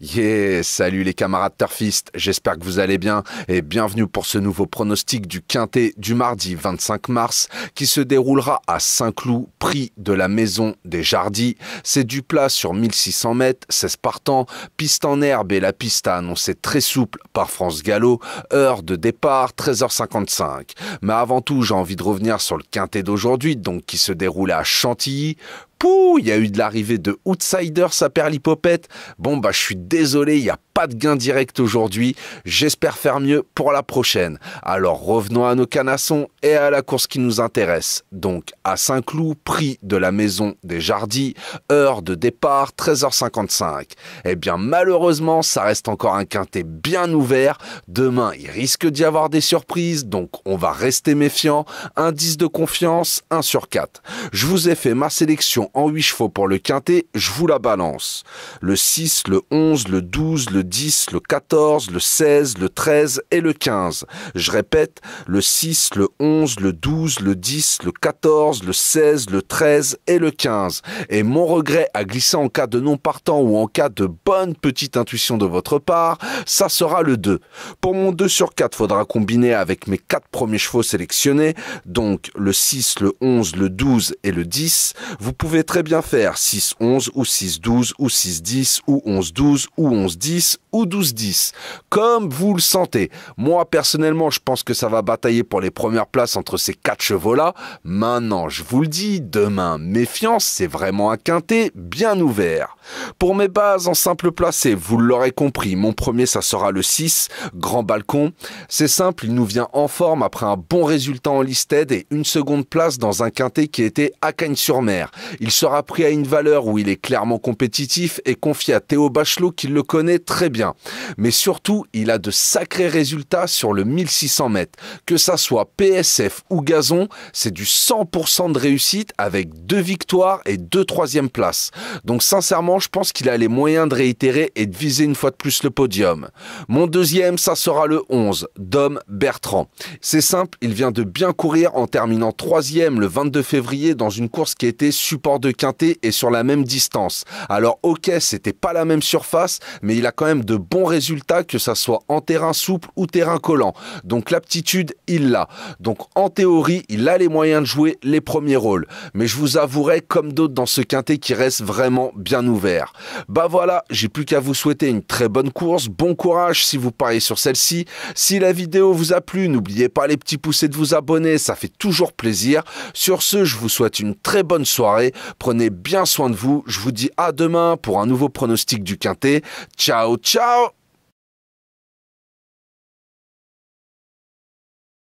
Yeah, salut les camarades turfistes, j'espère que vous allez bien et bienvenue pour ce nouveau pronostic du Quintet du mardi 25 mars qui se déroulera à Saint-Cloud, prix de la Maison des Jardis. C'est du plat sur 1600 mètres, 16 partants, piste en herbe et la piste a annoncé très souple par France Gallo, heure de départ 13h55. Mais avant tout, j'ai envie de revenir sur le Quintet d'aujourd'hui, donc qui se déroulait à Chantilly. Pouh, il y a eu de l'arrivée de Outsiders à Perlipopette. Bon, je suis désolé, il n'y a pas de gain direct aujourd'hui. J'espère faire mieux pour la prochaine. Alors, revenons à nos canassons et à la course qui nous intéresse. Donc, à Saint-Cloud, prix de la Maison des Jardis, heure de départ 13h55. Eh bien, malheureusement, ça reste encore un quintet bien ouvert. Demain, il risque d'y avoir des surprises, donc on va rester méfiant. Indice de confiance, 1 sur 4. Je vous ai fait ma sélection en 8 chevaux pour le quintet, je vous la balance. Le 6, le 11, le 12, le 10, le 14, le 16, le 13 et le 15. Je répète, le 6, le 11, le 12, le 10, le 14, le 16, le 13 et le 15. Et mon regret à glisser en cas de non partant ou en cas de bonne petite intuition de votre part, ça sera le 2. Pour mon 2 sur 4, faudra combiner avec mes 4 premiers chevaux sélectionnés, donc le 6, le 11, le 12 et le 10. Vous pouvez très bien faire 6-11 ou 6-12 ou 6-10 ou 11-12 ou 11-10 ou 12-10, comme vous le sentez. Moi, personnellement, je pense que ça va batailler pour les premières places entre ces 4 chevaux-là. Maintenant, je vous le dis, demain, méfiance, c'est vraiment un quintet bien ouvert. Pour mes bases en simple placé, vous l'aurez compris, mon premier, ça sera le 6, Grand Balcon. C'est simple, il nous vient en forme après un bon résultat en listed et une seconde place dans un quintet qui était à Cagnes-sur-Mer. Il sera pris à une valeur où il est clairement compétitif et confié à Théo Bachelot qui le connaît très bien. Mais surtout, il a de sacrés résultats sur le 1600 mètres. Que ça soit PSF ou gazon, c'est du 100% de réussite avec 2 victoires et 2 troisième places. Donc sincèrement, je pense qu'il a les moyens de réitérer et de viser une fois de plus le podium. Mon deuxième, ça sera le 11, Dom Bertrand. C'est simple, il vient de bien courir en terminant 3e le 22 février dans une course qui était support de quintet et sur la même distance. Alors ok, c'était pas la même surface, mais il a quand même de bons résultats, que ça soit en terrain souple ou terrain collant. Donc l'aptitude, il l'a. Donc en théorie, il a les moyens de jouer les premiers rôles. Mais je vous avouerai, comme d'autres dans ce quintet, qui reste vraiment bien ouvert. Voilà, j'ai plus qu'à vous souhaiter une très bonne course. Bon courage si vous pariez sur celle-ci. Si la vidéo vous a plu, n'oubliez pas les petits pouces et de vous abonner, ça fait toujours plaisir. Sur ce, je vous souhaite une très bonne soirée. Prenez bien soin de vous. Je vous dis à demain pour un nouveau pronostic du quintet. Ciao, ciao!